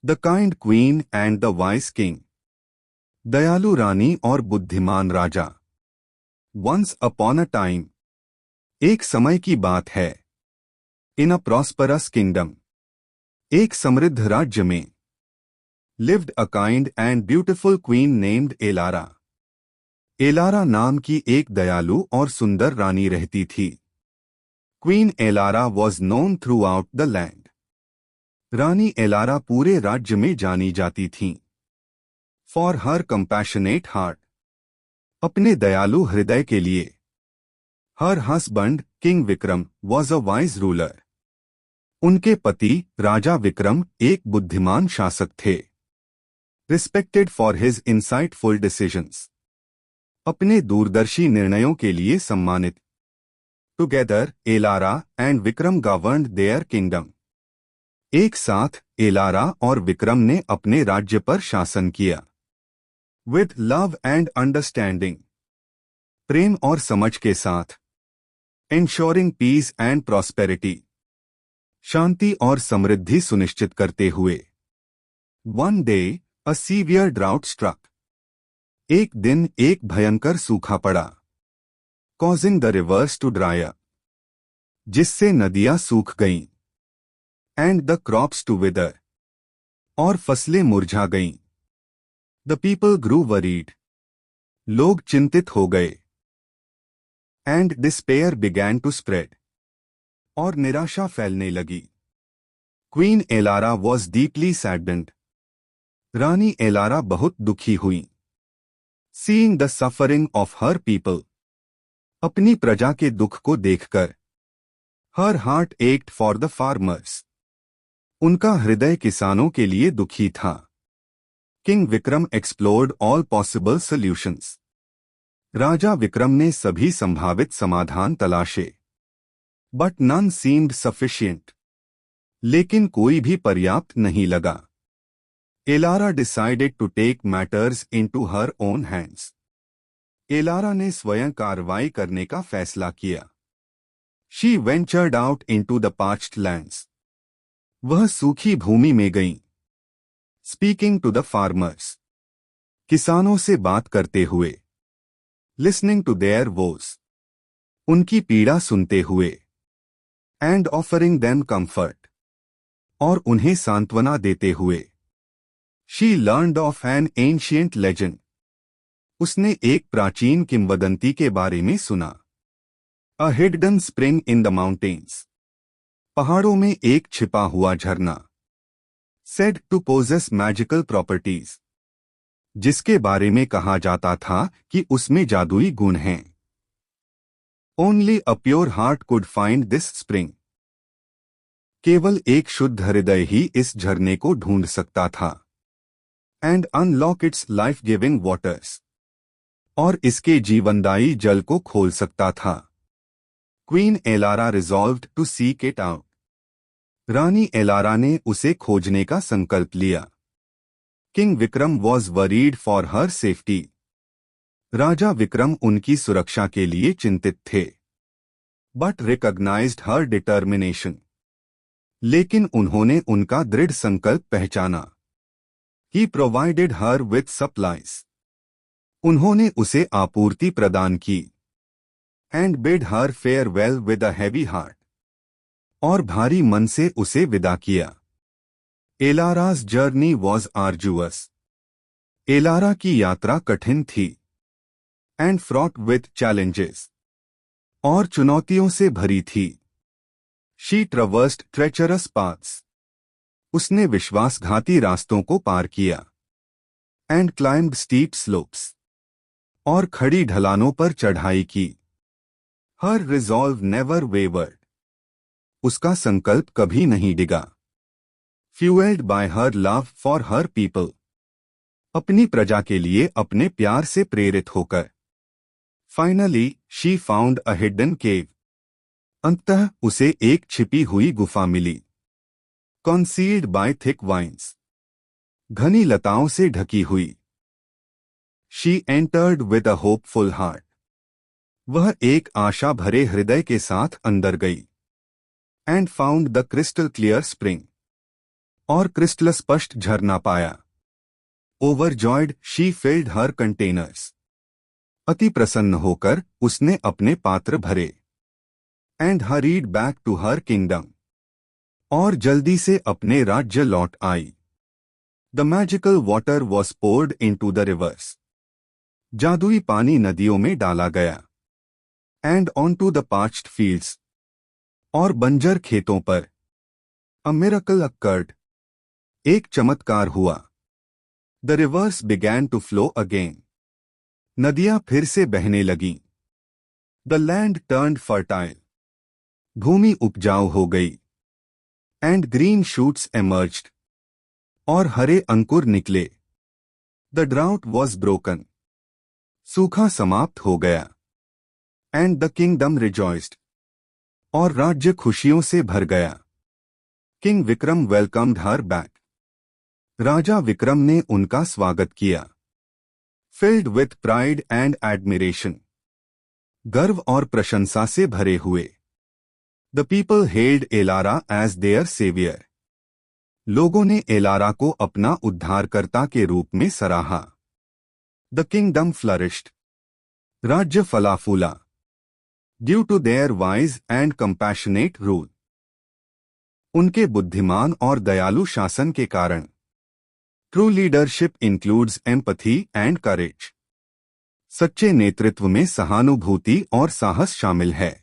The kind queen and the wise king. दयालु रानी और बुद्धिमान राजा। वंस अपॉन अ टाइम, एक समय की बात है। इन अ प्रॉस्परस किंगडम, एक समृद्ध राज्य में। Lived a kind and beautiful queen named Elara. Elara नाम की एक दयालु और सुंदर रानी रहती थी। Queen Elara was known through out the land. Rani Elara पूरे राज्य में जानी जाती थीं। फॉर हर कंपैशनेट हार्ट, अपने दयालु हृदय के लिए। Her husband king Vikram was a wise ruler. उनके पति राजा विक्रम एक बुद्धिमान शासक थे। Respected for his insightful decisions, अपने दूरदर्शी निर्णयों के लिए सम्मानित। Together Elara and Vikram governed there kingdom. एक साथ एलारा और विक्रम ने अपने राज्य पर शासन किया। विद लव एंड अंडरस्टैंडिंग, प्रेम और समझ के साथ। इंश्योरिंग पीस एंड प्रॉस्पेरिटी, शांति और समृद्धि सुनिश्चित करते हुए। One day a severe drought struck. एक दिन एक भयंकर सूखा पड़ा। Causing the rivers to dry up, जिससे नदियां सूख गईं। And the crops to wither, और फसलें मुरझा गईं। द पीपल ग्रू वरीड, लोग चिंतित हो गए। And despair began to spread, और निराशा फैलने लगी। Queen Elara was deeply saddened. रानी एलारा बहुत दुखी हुई। Seeing the suffering of her people, अपनी प्रजा के दुख को देखकर। Her heart ached for the farmers, उनका हृदय किसानों के लिए दुखी था। King Vikram explored all possible solutions. राजा विक्रम ने सभी संभावित समाधान तलाशे। बट नन सीम्ड सफिशिएंट, लेकिन कोई भी पर्याप्त नहीं लगा। Elara decided to take matters into her own hands. Elara ने स्वयं कार्रवाई करने का फैसला किया। She ventured out into the parched lands, वह सूखी भूमि में गईं। स्पीकिंग टू द फार्मर्स, किसानों से बात करते हुए। लिसनिंग टू देयर वोस, उनकी पीड़ा सुनते हुए। एंड ऑफरिंग देम कंफर्ट, और उन्हें सांत्वना देते हुए। She learned of an ancient legend, उसने एक प्राचीन किंवदंती के बारे में सुना। A hidden spring in the mountains, पहाड़ों में एक छिपा हुआ झरना। Said to possess magical properties, जिसके बारे में कहा जाता था कि उसमें जादुई गुण हैं। Only a pure heart could find this spring, केवल एक शुद्ध हृदय ही इस झरने को ढूंढ सकता था। And unlock its life giving waters, और इसके जीवनदायी जल को खोल सकता था। Queen Elara resolved to seek it out, रानी एलारा ने उसे खोजने का संकल्प लिया। King Vikram was worried for her safety, राजा विक्रम उनकी सुरक्षा के लिए चिंतित थे। बट रिकॉग्नाइज्ड हर डिटर्मिनेशन, लेकिन उन्होंने उनका दृढ़ संकल्प पहचाना। ही प्रोवाइडेड हर विथ सप्लाईज, उन्होंने उसे आपूर्ति प्रदान की। And bid her farewell with a heavy heart, और भारी मन से उसे विदा किया। एलाराज जर्नी वॉज आर्जुअस, एलारा की यात्रा कठिन थी। एंड फ्रॉट विथ चैलेंजेस, और चुनौतियों से भरी थी। शी ट्रवर्स्ड ट्रेचरस पाथ्स, उसने विश्वासघाती रास्तों को पार किया। एंड क्लाइम्ड स्टीप स्लोप्स, और खड़ी ढलानों पर चढ़ाई की। हर रिजॉल्व नेवर वेवर्ड, उसका संकल्प कभी नहीं डिगा। Fuelled by her love for her people, अपनी प्रजा के लिए अपने प्यार से प्रेरित होकर। Finally she found a hidden cave, अंततः उसे एक छिपी हुई गुफा मिली। कॉन्सील्ड बाय थिक वाइन्स, घनी लताओं से ढकी हुई। She entered with a hopeful heart, वह एक आशा भरे हृदय के साथ अंदर गई। And found the crystal clear spring, और क्रिस्टल स्पष्ट झरना पाया। Overjoyed she filled her containers. अति प्रसन्न होकर उसने अपने पात्र भरे। And hurried back to her kingdom. और जल्दी से अपने राज्य लौट आई। The magical water was poured into the rivers. जादुई पानी नदियों में डाला गया। And on to the parched fields. और बंजर खेतों पर। A miracle occurred. एक चमत्कार हुआ। The rivers began to flow again. नदियां फिर से बहने लगीं। The land turned fertile. भूमि उपजाऊ हो गई। And green shoots emerged. और हरे अंकुर निकले। The drought was broken. सूखा समाप्त हो गया। And the kingdom rejoiced. और राज्य खुशियों से भर गया। King Vikram welcomed her back. राजा विक्रम ने उनका स्वागत किया। Filled with pride and admiration. गर्व और प्रशंसा से भरे हुए। The people hailed Elara as their saviour. लोगों ने एलारा को अपना उद्धारकर्ता के रूप में सराहा। The kingdom flourished. राज्य फला फूला। Due to their wise and compassionate rule. उनके बुद्धिमान और दयालु शासन के कारण। True leadership includes empathy and courage. सच्चे नेतृत्व में सहानुभूति और साहस शामिल है।